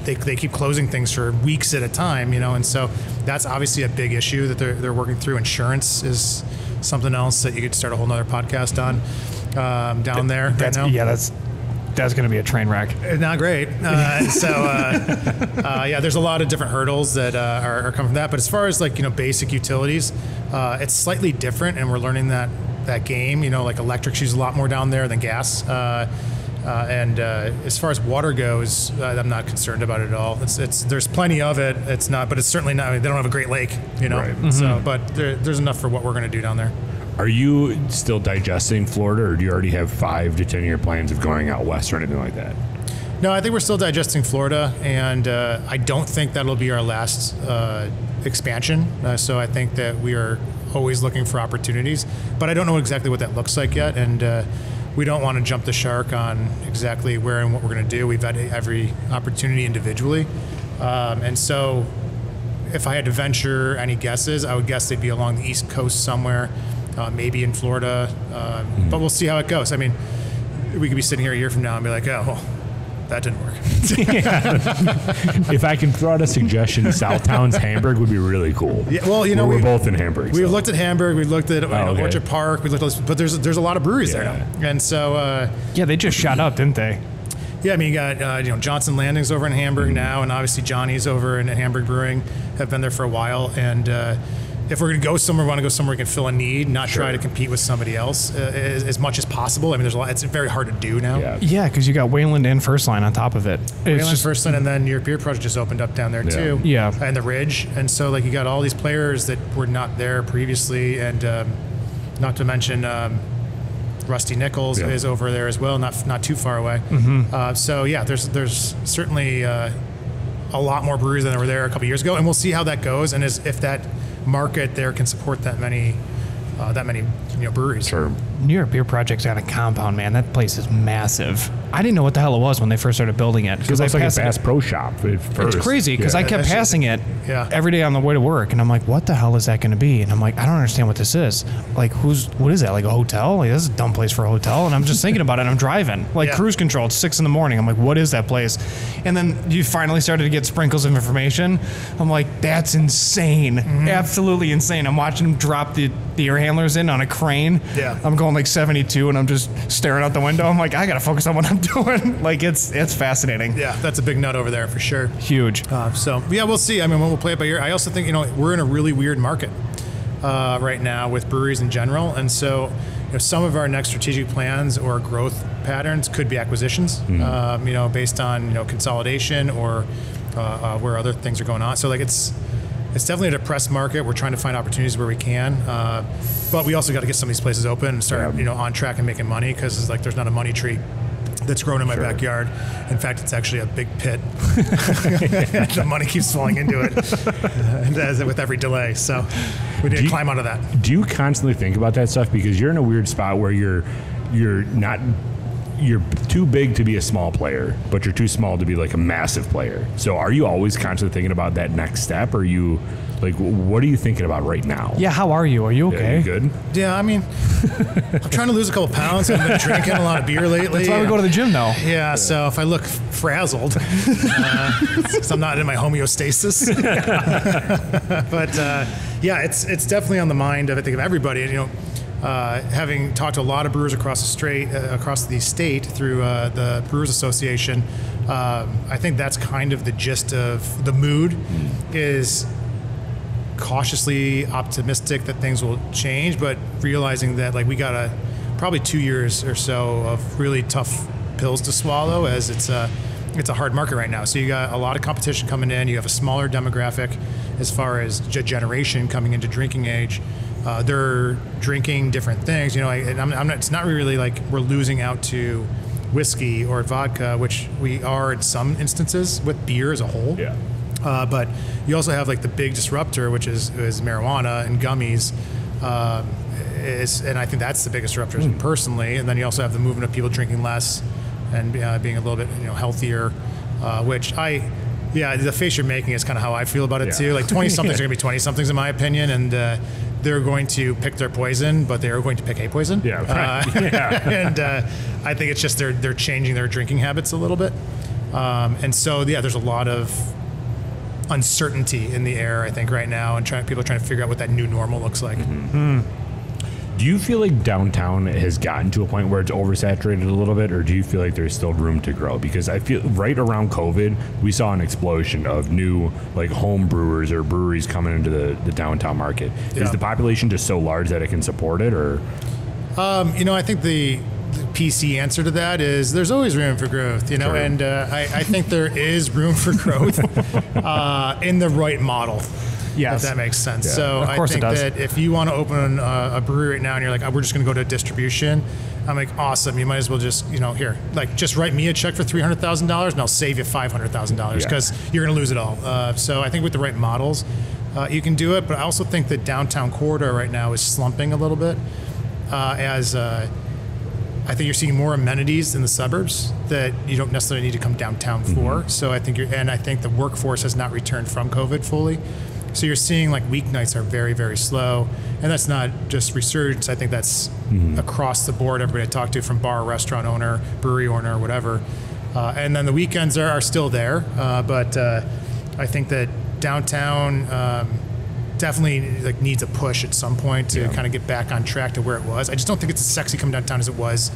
They keep closing things for weeks at a time. And so that's obviously a big issue that they're working through. Insurance is something else that you could start a whole nother podcast on down there right now. Yeah, that's going to be a train wreck. Not great. Yeah, there's a lot of different hurdles that are coming from that. But as far as like, basic utilities, it's slightly different, and we're learning that game. Like electric's used a lot more down there than gas. And as far as water goes, I'm not concerned about it at all. There's plenty of it. It's not, but it's certainly not. I mean, they don't have a Great Lake, Right. Mm-hmm. So, but there's enough for what we're going to do down there. Are you still digesting Florida, or do you already have 5 to 10 year plans of going out west or anything like that? No, I think we're still digesting Florida, and I don't think that'll be our last expansion. So I think that we are always looking for opportunities, but I don't know exactly what that looks like yet, and we don't want to jump the shark on exactly where and what we're going to do. We've had every opportunity individually. And so if I had to venture any guesses, I would guess they'd be along the East Coast somewhere, maybe in Florida. But we'll see how it goes. I mean, we could be sitting here a year from now and be like, oh, well, that didn't work. If I can throw out a suggestion, Southtown's Hamburg would be really cool. Yeah, well, we're both in Hamburg. We've looked at Hamburg. We've looked at Orchard Park. We looked at, but there's a lot of breweries there now, and so yeah, they just shot up, didn't they? Yeah, I mean, you got Johnson Landing's over in Hamburg now, and obviously Johnny's over in Hamburg Brewing have been there for a while, and. If we're going to go somewhere, we want to go somewhere we can fill a need, not try to compete with somebody else as much as possible. I mean, there's a lot. It's very hard to do now. Yeah, because you got Wayland and First Line on top of it. Wayland, First Line, and then your beer project just opened up down there too. Yeah, and the Ridge, and so like you got all these players that were not there previously, and not to mention Rusty Nichols is over there as well, not too far away. Mm-hmm. So yeah, there's certainly a lot more breweries than were there a couple years ago, and we'll see how that goes, and if that market there can support that many breweries. Sure. New York Beer Project's got a compound, man. That place is massive. I didn't know what the hell it was when they first started building it. Because it's like a Bass Pro Shop at first. It's crazy because I kept passing it every day on the way to work, and I'm like, what the hell is that going to be? And I'm like, I don't understand what this is. Like, what is that? Like a hotel? Like, this is a dumb place for a hotel. And I'm just thinking about it, and I'm driving. Like cruise control, it's 6 a.m. I'm like, what is that place? And then you finally started to get sprinkles of information. I'm like, that's insane. Mm-hmm. Absolutely insane. I'm watching them drop the air handlers in on a crane. Yeah. I'm going like 72, and I'm just staring out the window. I'm like, I got to focus on what I'm doing. Like, it's fascinating. Yeah, that's a big nut over there for sure. Huge. So, yeah, we'll see. I mean, we'll play it by ear. I also think, we're in a really weird market right now with breweries in general. And so, some of our next strategic plans or growth patterns could be acquisitions, based on, consolidation or where other things are going on. So, like, it's definitely a depressed market. We're trying to find opportunities where we can, but we also got to get some of these places open and start, on track and making money, because it's like there's not a money tree that's grown in my backyard. In fact, it's actually a big pit. The money keeps falling into it with every delay. So we need to climb out of that. Do you constantly think about that stuff? Because you're in a weird spot where you're too big to be a small player, but you're too small to be like a massive player. So are you always constantly thinking about that next step? Or are you like, what are you thinking about right now? Yeah, how are you? Are you okay? Yeah, you good? Yeah, I mean, I'm trying to lose a couple pounds. I've been drinking a lot of beer lately. That's why we go to the gym though. Yeah, so if I look frazzled, it's 'cause I'm not in my homeostasis. But yeah, it's definitely on the mind of, I think, of everybody. Having talked to a lot of brewers across the state through the Brewers Association, I think that's kind of the gist of the mood, is cautiously optimistic that things will change, but realizing that like we got probably 2 years or so of really tough pills to swallow, as it's a hard market right now. So you got a lot of competition coming in. You have a smaller demographic as far as generation coming into drinking age. They're drinking different things, and it's not really like we're losing out to whiskey or vodka, which we are in some instances with beer as a whole. Yeah. But you also have like the big disruptor, which is marijuana and gummies. And I think that's the biggest disruptor personally. And then you also have the movement of people drinking less and being a little bit healthier, which the face you're making is kind of how I feel about it too. Like 20-somethings are going to be 20-somethings in my opinion, and they're going to pick their poison, but they are going to pick a poison. Yeah, right. And I think it's just they're changing their drinking habits a little bit. And so, there's a lot of uncertainty in the air, I think, right now, and people are trying to figure out what that new normal looks like. Mm-hmm. Do you feel like downtown has gotten to a point where it's oversaturated a little bit, or do you feel like there's still room to grow? Because I feel right around COVID, we saw an explosion of new like home brewers or breweries coming into the downtown market. Yeah. Is the population just so large that it can support it, or? I think the PC answer to that is there's always room for growth, Sure. and I think there is room for growth in the right model. Yes. If that makes sense. Yeah. So Of course I think it does. that if you want to open a brewery right now and you're like, oh, we're just going to go to distribution, I'm like, awesome. You might as well just, here, like just write me a check for $300,000 and I'll save you $500,000 because you're going to lose it all. So I think with the right models, you can do it. But I also think the downtown corridor right now is slumping a little bit I think you're seeing more amenities in the suburbs that you don't necessarily need to come downtown for. So I think I think the workforce has not returned from COVID fully. So you're seeing like weeknights are very, very slow. And that's not just Resurgence. I think that's across the board. Everybody I talk to, from bar, restaurant owner, brewery owner, whatever. And then the weekends are still there. But I think that downtown definitely like needs a push at some point to kind of get back on track to where it was. I just don't think it's as sexy come downtown as it was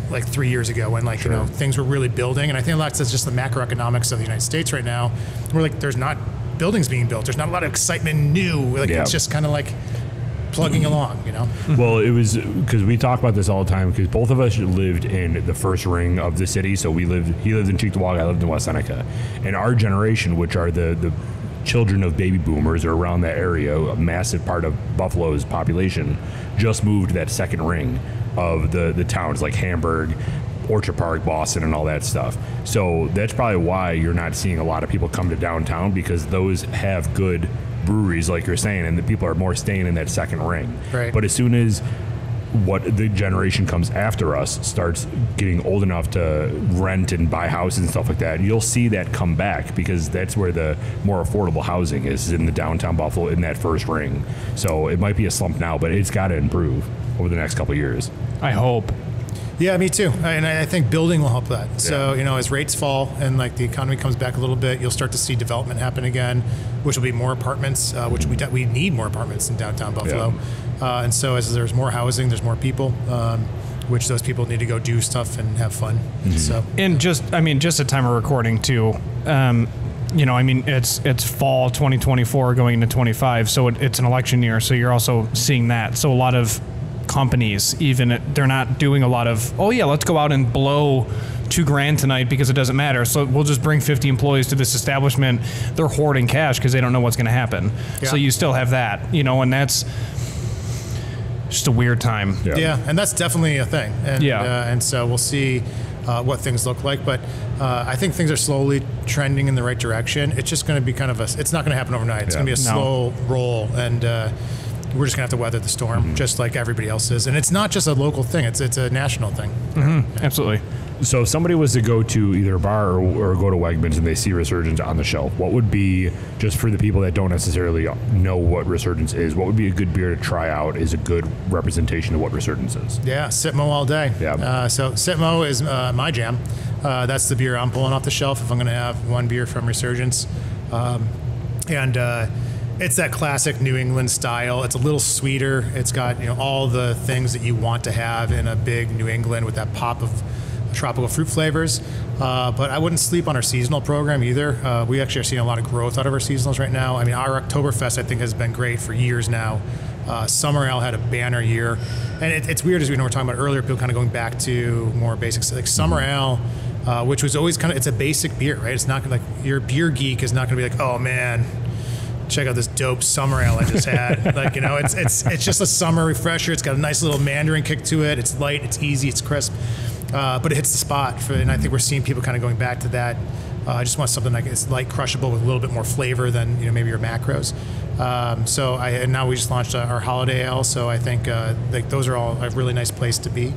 like 3 years ago when things were really building. And I think a lot that's just the macroeconomics of the United States right now, where like there's not buildings being built. There's not a lot of excitement new. Like it's just kind of like plugging along, Well, it was because we talk about this all the time because both of us lived in the first ring of the city. So he lived in Cheektowaga, I lived in West Seneca. And our generation, which are the children of baby boomers or around that area, a massive part of Buffalo's population just moved to that second ring of the towns like Hamburg, Orchard Park, Boston, and all that stuff. So that's probably why you're not seeing a lot of people come to downtown, because those have good breweries, like you're saying, and the people are more staying in that second ring. Right. But as soon as what the generation comes after us starts getting old enough to rent and buy houses and stuff like that, you'll see that come back, because that's where the more affordable housing is in the downtown Buffalo in that first ring. So it might be a slump now, but it's got to improve over the next couple of years. I hope. Yeah, me too. And I think building will help that. So, as rates fall and like the economy comes back a little bit, you'll start to see development happen again, which will be more apartments, which we need more apartments in downtown Buffalo. Yeah. And so as there's more housing, there's more people, which those people need to go do stuff and have fun. So, And just at time of recording too, it's fall 2024 going into 25, so it's an election year. So you're also seeing that. So a lot of companies, they're not doing a lot of, let's go out and blow $2,000 tonight because it doesn't matter. So we'll just bring 50 employees to this establishment. They're hoarding cash because they don't know what's going to happen. Yeah. So you still have that, and that's just a weird time. Yeah, and that's definitely a thing. And, and so we'll see what things look like. But I think things are slowly trending in the right direction. It's just going to be it's not going to happen overnight. It's going to be a slow roll. And we're just going to have to weather the storm, just like everybody else is. And it's not just a local thing. It's a national thing. Mm-hmm. Absolutely. So if somebody was to go to either a bar or go to Wegmans and they see Resurgence on the shelf, what would be, just for the people that don't necessarily know what Resurgence is, what would be a good beer to try out as a good representation of what Resurgence is? Yeah, Sitmo all day. Yeah. So Sitmo is my jam. That's the beer I'm pulling off the shelf if I'm going to have one beer from Resurgence. It's that classic New England style. It's a little sweeter. It's got all the things that you want to have in a big New England with that pop of tropical fruit flavors. But I wouldn't sleep on our seasonal program either. We actually are seeing a lot of growth out of our seasonals right now. I mean, our Oktoberfest I think has been great for years now. Summer Ale had a banner year, and it's weird, as we were talking about earlier, people kind of going back to more basics. Like Summer Ale, which was always it's a basic beer, right? It's not gonna, like, your beer geek is not going to be like, oh man, check out this dope summer ale I just had. It's just a summer refresher. It's got a nice little Mandarin kick to it. It's light, it's easy, it's crisp, but it hits the spot. And I think we're seeing people kind of going back to that. I just want something like it's light, crushable with a little bit more flavor than maybe your macros. And now we just launched our holiday ale. So I think those are all a really nice place to be.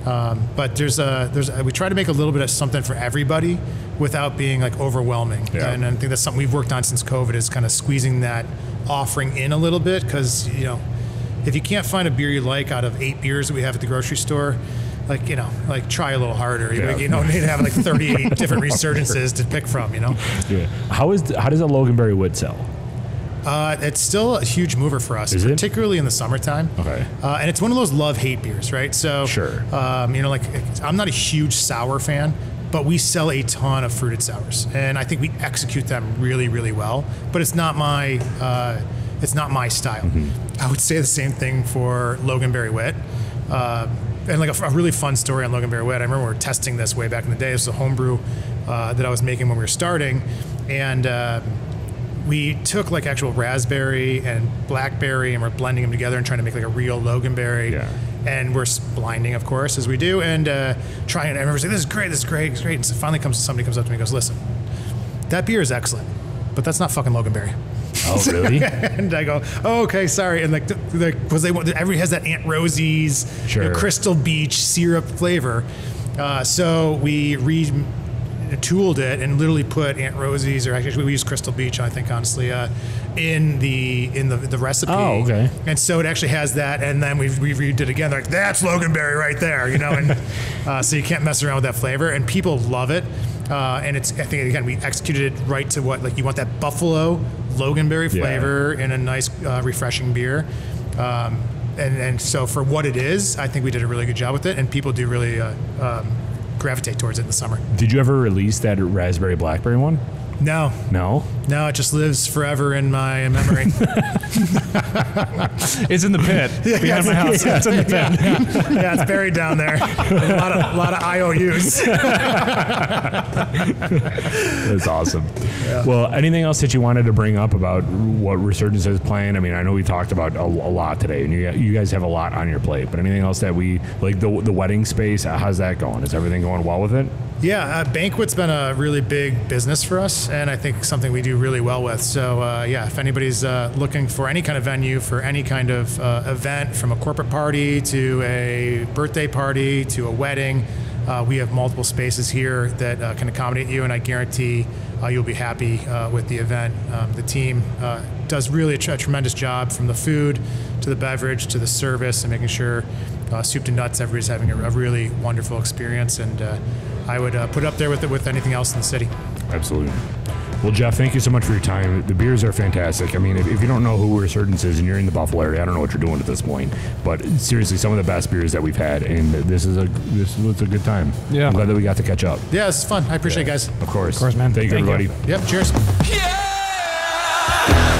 But we try to make a little bit of something for everybody without being like overwhelming. Yeah. And I think that's something we've worked on since COVID, is kind of squeezing that offering in a little bit. Because if you can't find a beer you like out of 8 beers that we have at the grocery store, try a little harder. Yeah. You don't need to have like 38 different Resurgences to pick from. Yeah. How does a Loganberry Wit sell? It's still a huge mover for us, particularly in the summertime. Okay. And it's one of those love-hate beers, right? So, sure. Like I'm not a huge sour fan, but we sell a ton of fruited sours, and I think we execute them really, really well. But it's not my style. Mm-hmm. I would say the same thing for Loganberry Wit. And like a really fun story on Loganberry Wit. I remember we were testing this way back in the day. This was a homebrew that I was making when we were starting, and we took like actual raspberry and blackberry and we're blending them together and trying to make like a real Loganberry. Yeah. And we're blinding, of course, as we do, and trying. I remember saying, "This is great, this is great, this is great." And so finally, somebody comes up to me and goes, "Listen, that beer is excellent, but that's not fucking Loganberry." Oh, really? And I go, "Oh, okay, sorry." And like, everybody has that Aunt Rosie's, Crystal Beach syrup flavor. So we retooled it and literally put Aunt Rosie's, or actually we used Crystal Beach, I think, honestly, in the recipe. Oh, okay. And so it actually has that, and then we redid it again. They're like, that's Loganberry right there, And so you can't mess around with that flavor, and people love it. And I think again we executed it right to what you want, that buffalo Loganberry flavor in a nice refreshing beer. And so for what it is, I think we did a really good job with it, and people do really gravitate towards it in the summer. Did you ever release that raspberry blackberry one? No. It just lives forever in my memory. It's in the pit behind my house. It's in the pit. Yeah, it's buried down there. A lot of IOUs. That's awesome. Yeah. Well, anything else that you wanted to bring up about what Resurgence is playing? I mean, I know we talked about a lot today, and you guys have a lot on your plate. But anything else that we like the wedding space? How's that going? Is everything going well with it? Yeah, banquet's been a really big business for us, and I think something we do really well with. So if anybody's looking for any kind of venue for any kind of event, from a corporate party to a birthday party to a wedding, we have multiple spaces here that can accommodate you, and I guarantee you'll be happy with the event. The team does really a tremendous job, from the food to the beverage to the service, and making sure soup to nuts, everybody's having a really wonderful experience, and I would put it up there with anything else in the city. Absolutely. Well, Jeff, thank you so much for your time. The beers are fantastic. I mean, if you don't know who Resurgence is and you're in the Buffalo area, I don't know what you're doing at this point. But seriously, some of the best beers that we've had, and this is a good time. Yeah, I'm glad that we got to catch up. Yeah, it's fun. I appreciate it, guys. Of course, man. Thank you, everybody. Yep. Cheers. Yeah!